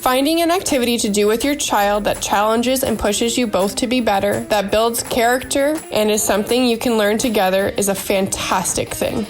Finding an activity to do with your child that challenges and pushes you both to be better, that builds character, and is something you can learn together is a fantastic thing.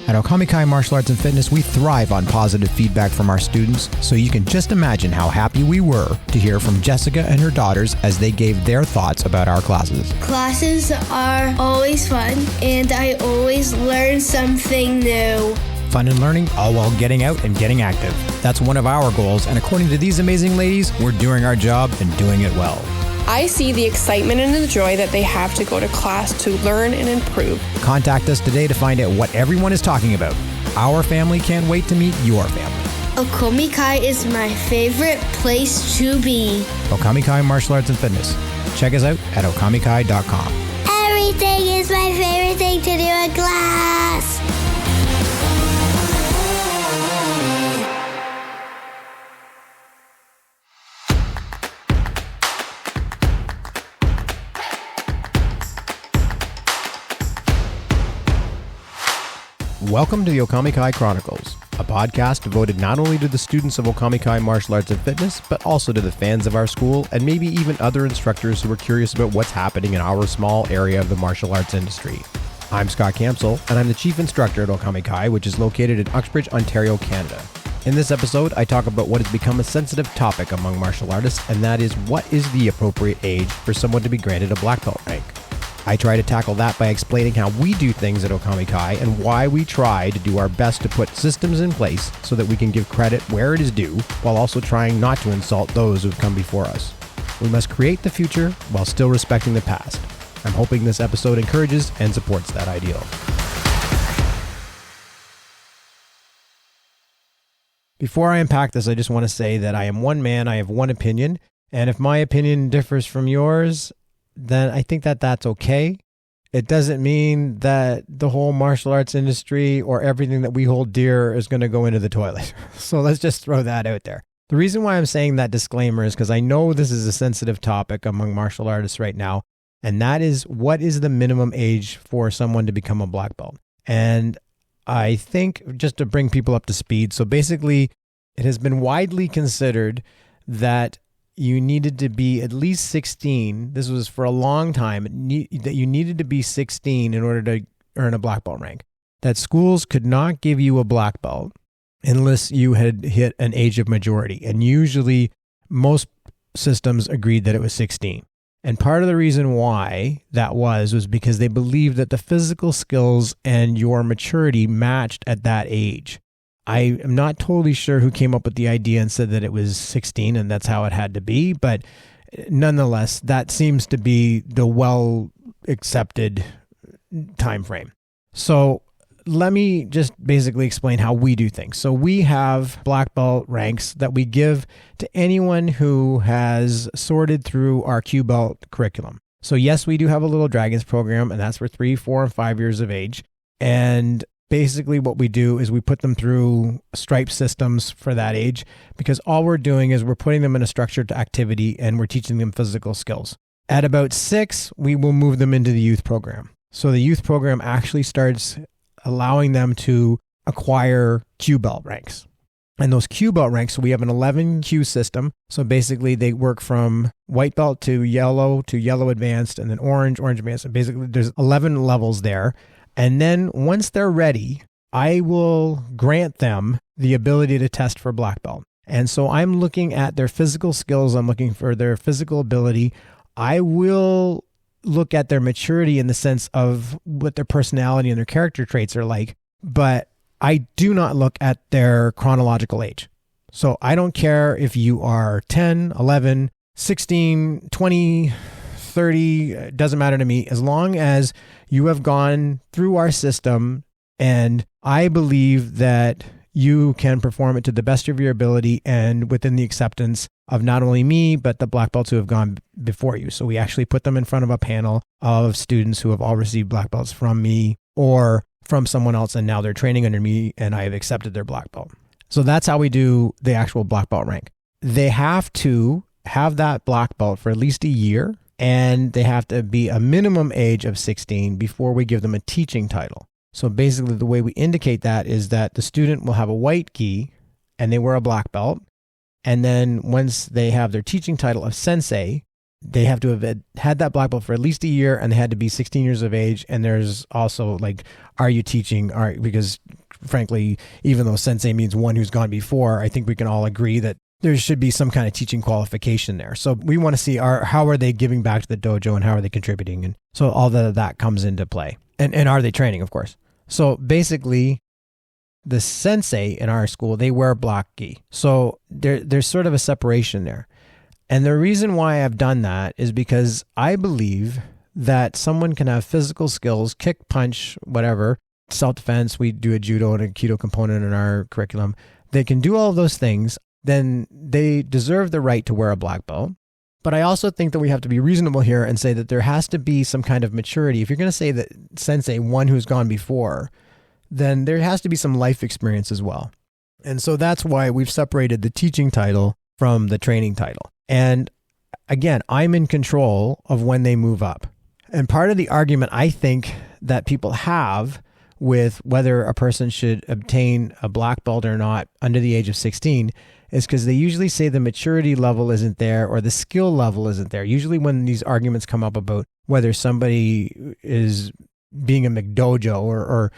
At Okamikai Martial Arts and Fitness, we thrive on positive feedback from our students, so you can just imagine how happy we were to hear from Jessica and her daughters as they gave their thoughts about our classes. Classes are always fun, and I always learn something new. Fun and learning, all while getting out and getting active. That's one of our goals, and according to these amazing ladies, we're doing our job and doing it well. I see the excitement and the joy that they have to go to class to learn and improve. Contact us today to find out what everyone is talking about. Our family can't wait to meet your family. Okamikai is my favorite place to be. Okamikai Martial Arts and Fitness. Check us out at okamikai.com. Everything is my favorite thing to do in class. Welcome to the Okamikai Chronicles, a podcast devoted not only to the students of Okamikai Martial Arts and Fitness, but also to the fans of our school and maybe even other instructors who are curious about what's happening in our small area of the martial arts industry. I'm Shihan Campsall, and I'm the chief instructor at Okamikai, which is located in Uxbridge, Ontario, Canada. In this episode, I talk about what has become a sensitive topic among martial artists, and that is what is the appropriate age for someone to be granted a black belt rank. I try to tackle that by explaining how we do things at Okamikai and why we try to do our best to put systems in place so that we can give credit where it is due, while also trying not to insult those who've come before us. We must create the future while still respecting the past. I'm hoping this episode encourages and supports that ideal. Before I unpack this, I just want to say that I am one man, I have one opinion, and if my opinion differs from yours, then I think that that's okay. It doesn't mean that the whole martial arts industry or everything that we hold dear is going to go into the toilet. So let's just throw that out there. The reason why I'm saying that disclaimer is because I know this is a sensitive topic among martial artists right now, and that is, what is the minimum age for someone to become a black belt? And I think, just to bring people up to speed, so basically it has been widely considered that you needed to be at least 16. This was for a long time, that you needed to be 16 in order to earn a black belt rank. That schools could not give you a black belt unless you had hit an age of majority. And usually most systems agreed that it was 16. And part of the reason why that was because they believed that the physical skills and your maturity matched at that age. I am not totally sure who came up with the idea and said that it was 16 and that's how it had to be, but nonetheless, that seems to be the well-accepted time frame. So let me just basically explain how we do things. So we have black belt ranks that we give to anyone who has sorted through our Q belt curriculum. So yes, we do have a little Dragons program, and that's for 3, 4, and 5 years of age. And basically what we do is we put them through stripe systems for that age, because all we're doing is we're putting them in a structured activity and we're teaching them physical skills. At about 6, we will move them into the youth program. So the youth program actually starts allowing them to acquire Q belt ranks. And those Q belt ranks, so we have an 11 Q system. So basically they work from white belt to yellow advanced, and then orange advanced. And basically there's 11 levels there. And then once they're ready, I will grant them the ability to test for black belt. And so I'm looking at their physical skills. I'm looking for their physical ability. I will look at their maturity in the sense of what their personality and their character traits are like. But I do not look at their chronological age. So I don't care if you are 10, 11, 16, 20, 30, it doesn't matter to me, as long as you have gone through our system and I believe that you can perform it to the best of your ability and within the acceptance of not only me, but the black belts who have gone before you. So we actually put them in front of a panel of students who have all received black belts from me or from someone else, and now they're training under me and I have accepted their black belt. So that's how we do the actual black belt rank. They have to have that black belt for at least a year, and they have to be a minimum age of 16 before we give them a teaching title. So basically the way we indicate that is that the student will have a white gi and they wear a black belt. And then once they have their teaching title of sensei, they have to have had that black belt for at least a year, and they had to be 16 years of age. And there's also like, are you teaching? Because frankly, even though sensei means one who's gone before, I think we can all agree that there should be some kind of teaching qualification there. So we want to see how are they giving back to the dojo and how are they contributing? And so all that comes into play. And are they training, of course? So basically, the sensei in our school, they wear black gi. So there's sort of a separation there. And the reason why I've done that is because I believe that someone can have physical skills, kick, punch, whatever, self-defense. We do a judo and a aikido component in our curriculum. They can do all of those things. Then they deserve the right to wear a black belt. But I also think that we have to be reasonable here and say that there has to be some kind of maturity. If you're going to say that sensei, one who's gone before, then there has to be some life experience as well. And so that's why we've separated the teaching title from the training title. And again, I'm in control of when they move up. And part of the argument I think that people have with whether a person should obtain a black belt or not under the age of 16 is because they usually say the maturity level isn't there or the skill level isn't there. Usually when these arguments come up about whether somebody is being a McDojo or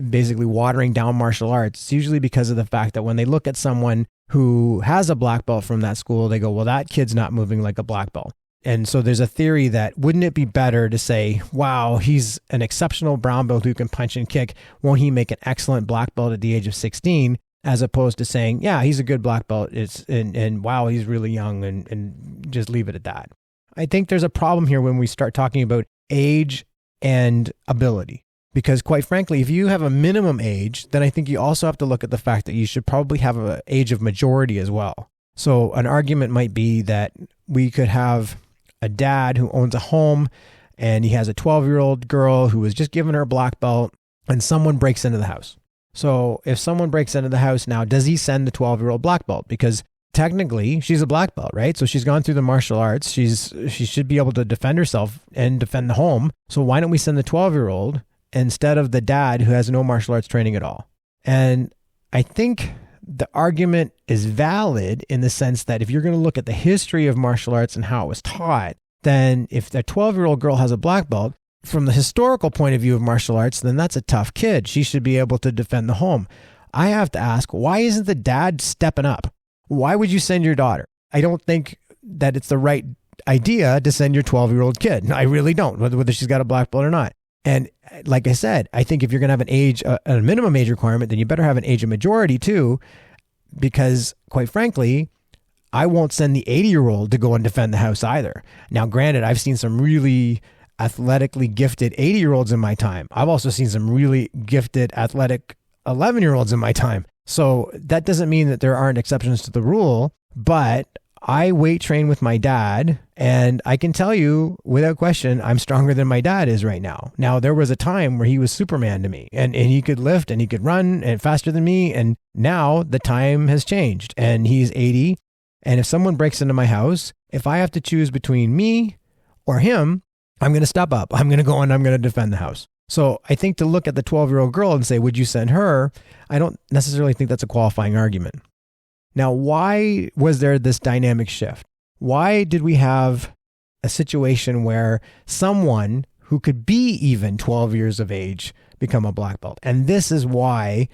basically watering down martial arts, it's usually because of the fact that when they look at someone who has a black belt from that school, they go, well, that kid's not moving like a black belt. And so there's a theory that wouldn't it be better to say, wow, he's an exceptional brown belt who can punch and kick. Won't he make an excellent black belt at the age of 16? As opposed to saying, yeah, he's a good black belt. And wow, he's really young and just leave it at that. I think there's a problem here when we start talking about age and ability. Because quite frankly, if you have a minimum age, then I think you also have to look at the fact that you should probably have an age of majority as well. So an argument might be that we could have a dad who owns a home and he has a 12-year-old girl who was just given her a black belt and someone breaks into the house. So if someone breaks into the house now, does he send the 12-year-old black belt? Because technically she's a black belt, right? So she's gone through the martial arts. She should be able to defend herself and defend the home. So why don't we send the 12-year-old instead of the dad who has no martial arts training at all? And I think the argument is valid in the sense that if you're going to look at the history of martial arts and how it was taught, then if the 12-year-old girl has a black belt, from the historical point of view of martial arts, then that's a tough kid. She should be able to defend the home. I have to ask, why isn't the dad stepping up? Why would you send your daughter? I don't think that it's the right idea to send your 12-year-old kid. I really don't, whether she's got a black belt or not. And like I said, I think if you're going to have an age, a minimum age requirement, then you better have an age of majority too, because quite frankly, I won't send the 80-year-old to go and defend the house either. Now, granted, I've seen some really athletically gifted 80-year-olds in my time. I've also seen some really gifted athletic 11-year-olds in my time. So that doesn't mean that there aren't exceptions to the rule, but I weight train with my dad, and I can tell you without question, I'm stronger than my dad is right now. Now, there was a time where he was Superman to me, and he could lift and he could run and faster than me. And now the time has changed and he's 80. And if someone breaks into my house, if I have to choose between me or him, I'm going to step up. I'm going to go and I'm going to defend the house. So I think to look at the 12-year-old girl and say, would you send her? I don't necessarily think that's a qualifying argument. Now, why was there this dynamic shift? Why did we have a situation where someone who could be even 12 years of age become a black belt? And this is why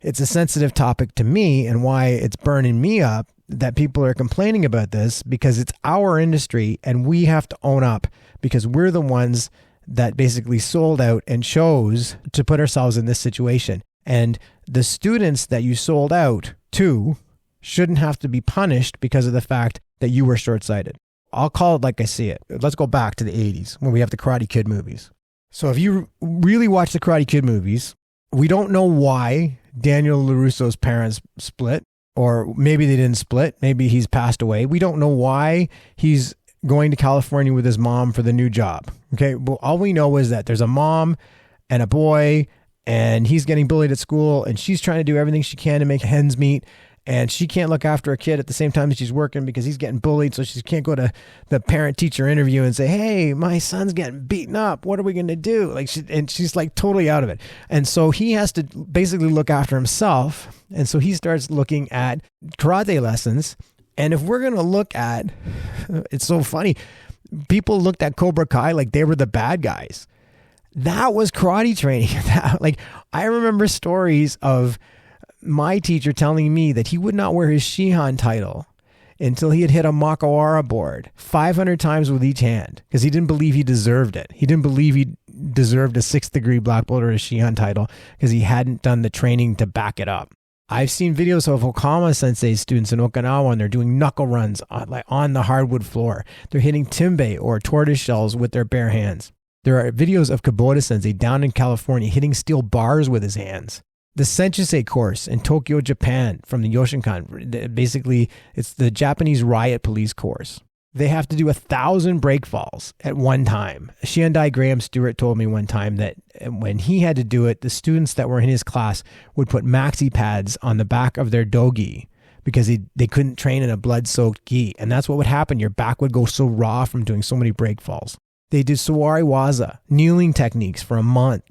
it's a sensitive topic to me and why it's burning me up that people are complaining about this, because it's our industry and we have to own up, because we're the ones that basically sold out and chose to put ourselves in this situation. And the students that you sold out to shouldn't have to be punished because of the fact that you were short-sighted. I'll call it like I see it. Let's go back to the 80s when we have the Karate Kid movies. So if you really watch the Karate Kid movies, we don't know why Daniel LaRusso's parents split, or maybe they didn't split. Maybe he's passed away. We don't know why he's going to California with his mom for the new job. Okay. Well, all we know is that there's a mom and a boy, and he's getting bullied at school, and she's trying to do everything she can to make ends meet. and she can't look after a kid at the same time that she's working because he's getting bullied. So she can't go to the parent-teacher interview and say, hey, my son's getting beaten up. What are we going to do? And she's like totally out of it. And so he has to basically look after himself. And so he starts looking at karate lessons. And if we're going to look at, it's so funny, people looked at Cobra Kai like they were the bad guys. That was karate training. I remember stories of my teacher telling me that he would not wear his Shihan title until he had hit a Makawara board 500 times with each hand because he didn't believe he deserved it. He didn't believe he deserved a 6th degree black belt or a Shihan title because he hadn't done the training to back it up. I've seen videos of Okama Sensei's students in Okinawa, and they're doing knuckle runs on the hardwood floor. They're hitting timbe or tortoise shells with their bare hands. There are videos of Kubota Sensei down in California hitting steel bars with his hands. The Senshusei course in Tokyo, Japan from the Yoshinkan, basically it's the Japanese riot police course. They have to do 1,000 break falls at one time. Shiandai Graham Stewart told me one time that when he had to do it, the students that were in his class would put maxi pads on the back of their dogi because they couldn't train in a blood-soaked gi. And that's what would happen. Your back would go so raw from doing so many break falls. They did Sawari Waza, kneeling techniques for a month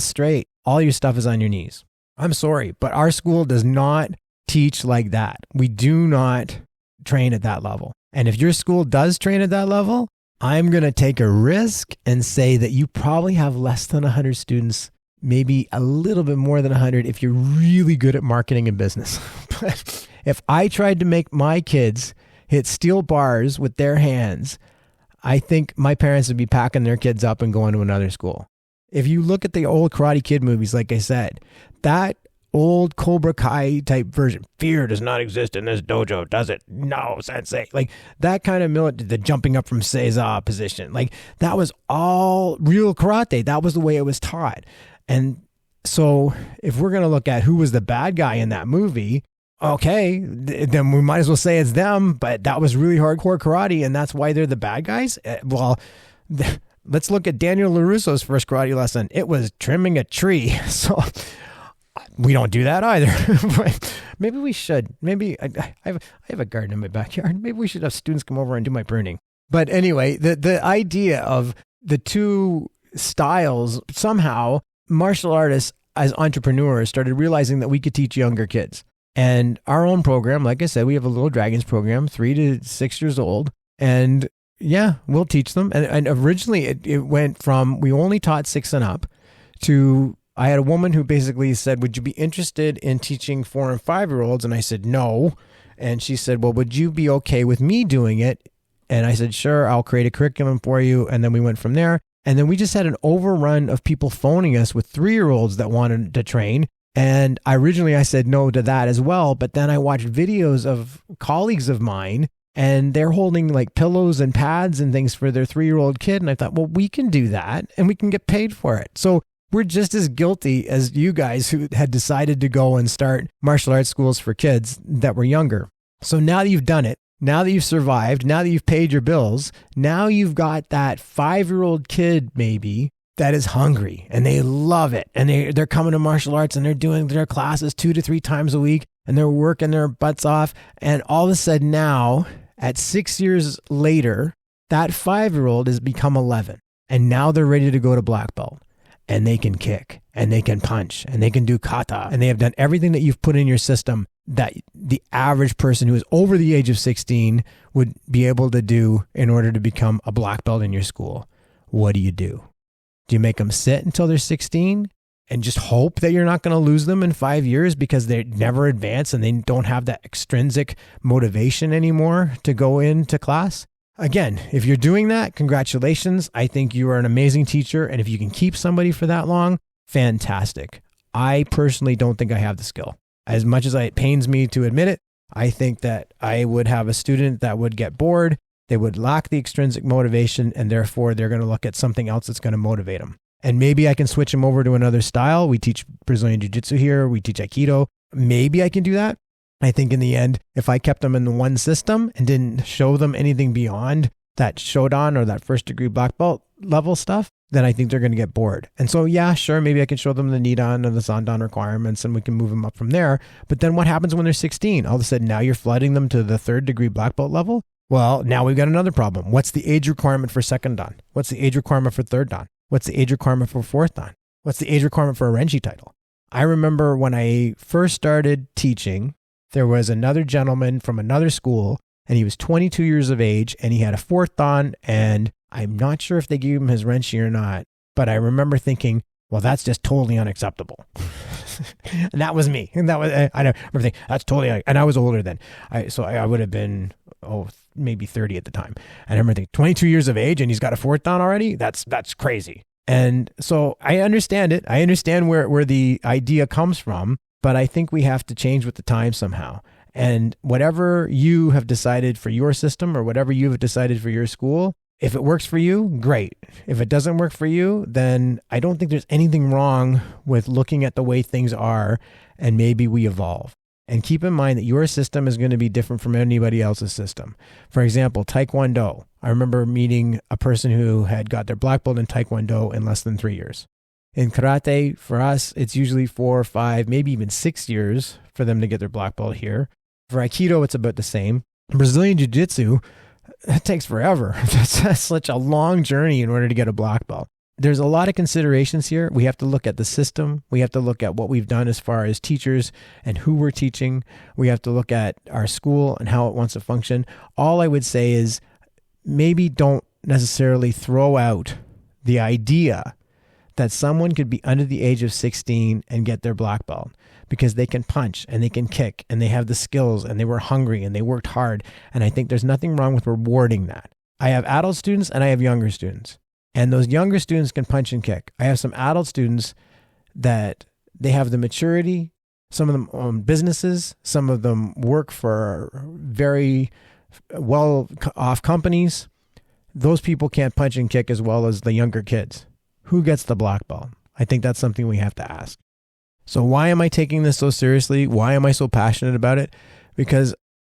straight. All your stuff is on your knees. I'm sorry, but our school does not teach like that. We do not train at that level. And if your school does train at that level, I'm going to take a risk and say that you probably have less than 100 students, maybe a little bit more than 100 if you're really good at marketing and business. But if I tried to make my kids hit steel bars with their hands, I think my parents would be packing their kids up and going to another school. If you look at the old Karate Kid movies, like I said, that old Cobra Kai type version, fear does not exist in this dojo, does it? No, sensei. Like that kind of the jumping up from Seiza position, like that was all real karate. That was the way it was taught. And so if we're going to look at who was the bad guy in that movie, okay, then we might as well say it's them, but that was really hardcore karate and that's why they're the bad guys. Well, let's look at Daniel LaRusso's first karate lesson. It was trimming a tree. So we don't do that either. But maybe we should. Maybe I have a garden in my backyard. Maybe we should have students come over and do my pruning. But anyway, the idea of the two styles, somehow martial artists as entrepreneurs started realizing that we could teach younger kids. And our own program, like I said, we have a Little Dragons program, 3 to 6 years old. And yeah, we'll teach them. And originally it went from, we only taught 6 and up to, I had a woman who basically said, would you be interested in teaching 4 and 5-year-olds? And I said, no. And she said, well, would you be okay with me doing it? And I said, sure, I'll create a curriculum for you. And then we went from there. And then we just had an overrun of people phoning us with 3-year-olds that wanted to train. And I said no to that as well. But then I watched videos of colleagues of mine and they're holding like pillows and pads and things for their 3-year-old kid. And I thought, well, we can do that and we can get paid for it. So we're just as guilty as you guys who had decided to go and start martial arts schools for kids that were younger. So now that you've done it, now that you've survived, now that you've paid your bills, now you've got that 5-year-old kid maybe that is hungry and they love it. And they're coming to martial arts and they're doing their classes 2 to 3 times a week and they're working their butts off. And all of a sudden now, at 6 years later, that 5-year-old has become 11 and now they're ready to go to black belt and they can kick and they can punch and they can do kata and they have done everything that you've put in your system that the average person who is over the age of 16 would be able to do in order to become a black belt in your school. What do? Do you make them sit until they're 16 and just hope that you're not going to lose them in 5 years because they never advance and they don't have that extrinsic motivation anymore to go into class? Again, if you're doing that, congratulations. I think you are an amazing teacher. And if you can keep somebody for that long, fantastic. I personally don't think I have the skill. As much as it pains me to admit it, I think that I would have a student that would get bored. They would lack the extrinsic motivation, and therefore they're going to look at something else that's going to motivate them. And maybe I can switch them over to another style. We teach Brazilian Jiu-Jitsu here. We teach Aikido. Maybe I can do that. I think in the end, if I kept them in the one system and didn't show them anything beyond that Shodan or that first degree black belt level stuff, then I think they're going to get bored. And so, yeah, sure, maybe I can show them the Nidan and the Sandan requirements and we can move them up from there. But then what happens when they're 16? All of a sudden, now you're flooding them to the 3rd degree black belt level? Well, now we've got another problem. What's the age requirement for 2nd Dan? What's the age requirement for 3rd Dan? What's the age requirement for 4th Dan? What's the age requirement for a Renji title? I remember when I first started teaching, there was another gentleman from another school, and he was 22 years of age, and he had a 4th Dan, and I'm not sure if they gave him his Renshi or not, but I remember thinking, well, that's just totally unacceptable. And that was me. And that was, I remember thinking, that's totally, and I was older then. So I would have been, maybe 30 at the time. And I remember thinking, 22 years of age and he's got a 4th Dan already? That's crazy. And so I understand it. I understand where the idea comes from, but I think we have to change with the times somehow. And whatever you have decided for your system or whatever you have decided for your school, if it works for you, great. If it doesn't work for you, then I don't think there's anything wrong with looking at the way things are and maybe we evolve. And keep in mind that your system is going to be different from anybody else's system. For example, Taekwondo. I remember meeting a person who had got their black belt in Taekwondo in less than 3 years. In karate, for us, it's usually 4 or 5, maybe even 6 years for them to get their black belt here. For Aikido, it's about the same. Brazilian Jiu-Jitsu, that takes forever. That's such a long journey in order to get a black belt. There's a lot of considerations here. We have to look at the system. We have to look at what we've done as far as teachers and who we're teaching. We have to look at our school and how it wants to function. All I would say is maybe don't necessarily throw out the idea that someone could be under the age of 16 and get their black belt because they can punch and they can kick and they have the skills and they were hungry and they worked hard. And I think there's nothing wrong with rewarding that. I have adult students and I have younger students. And those younger students can punch and kick. I have some adult students that they have the maturity. Some of them own businesses. Some of them work for very well-off companies. Those people can't punch and kick as well as the younger kids. Who gets the black belt? I think that's something we have to ask. So why am I taking this so seriously? Why am I so passionate about it? Because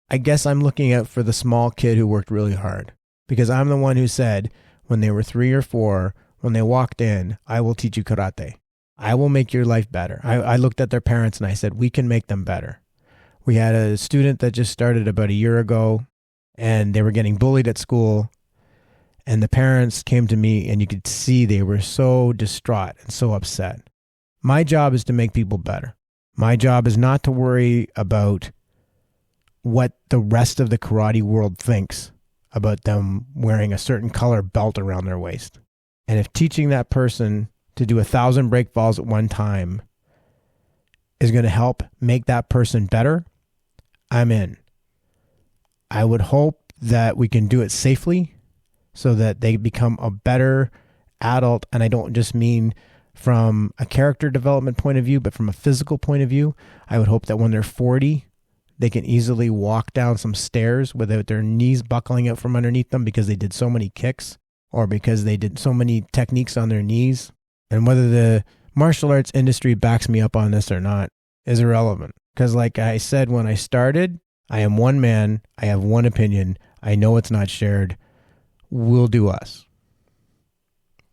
I guess I'm looking out for the small kid who worked really hard. Because I'm the one who said, when they were 3 or 4, when they walked in, I will teach you karate. I will make your life better. I looked at their parents and I said, we can make them better. We had a student that just started about a year ago and they were getting bullied at school. And the parents came to me and you could see they were so distraught and so upset. My job is to make people better. My job is not to worry about what the rest of the karate world thinks about them wearing a certain color belt around their waist. And if teaching that person to do 1,000 break falls at one time is going to help make that person better, I'm in. I would hope that we can do it safely so that they become a better adult. And I don't just mean from a character development point of view, but from a physical point of view. I would hope that when they're 40, they can easily walk down some stairs without their knees buckling out from underneath them because they did so many kicks or because they did so many techniques on their knees. And whether the martial arts industry backs me up on this or not is irrelevant. Because like I said when I started, I am one man. I have one opinion. I know it's not shared. We'll do us.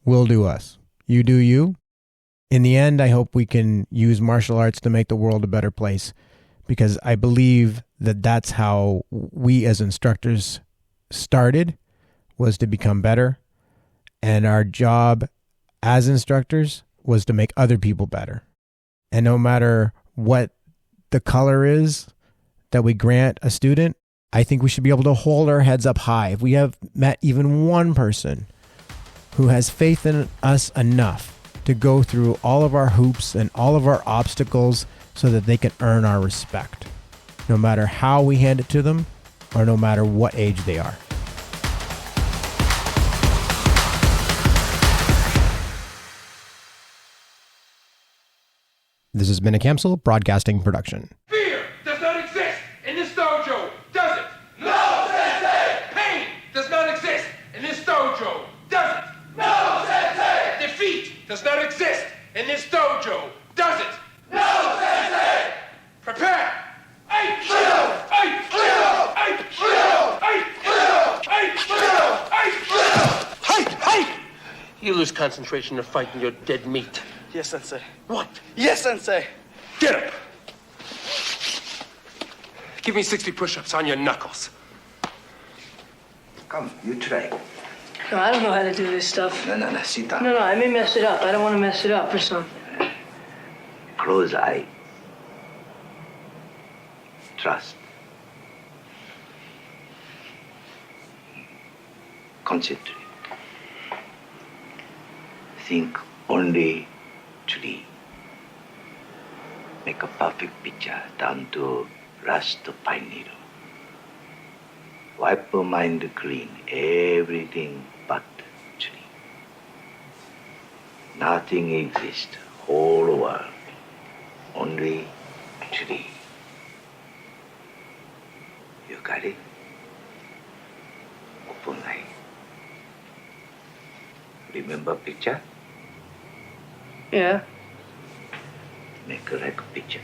We'll do us. You do you. In the end, I hope we can use martial arts to make the world a better place. Because I believe that that's how we as instructors started, was to become better. And our job as instructors was to make other people better. And no matter what the color is that we grant a student, I think we should be able to hold our heads up high. If we have met even one person who has faith in us enough to go through all of our hoops and all of our obstacles so that they can earn our respect, no matter how we hand it to them or no matter what age they are. This has been a Campsall Broadcasting production. Fear does not exist in this dojo, does it? No, Sensei! Pain does not exist in this dojo, does it? No, Sensei! Defeat does not exist in this dojo, does it? No, Sensei! Prepare! You lose concentration of fighting your dead meat. Yes, Sensei. What? Yes, Sensei. Get up! Give me 60 push-ups on your knuckles. Come, you try. No, I don't know how to do this stuff. No, sit down. No, I may mess it up. I don't want to mess it up or something. Close eye. Trust. Concentrate. Think only tree. Make a perfect picture down to last pine needle. Wipe your mind clean, everything but tree. Nothing exists, whole world, only tree. You got it? Open eye. Remember picture? Yeah. Make a like picture.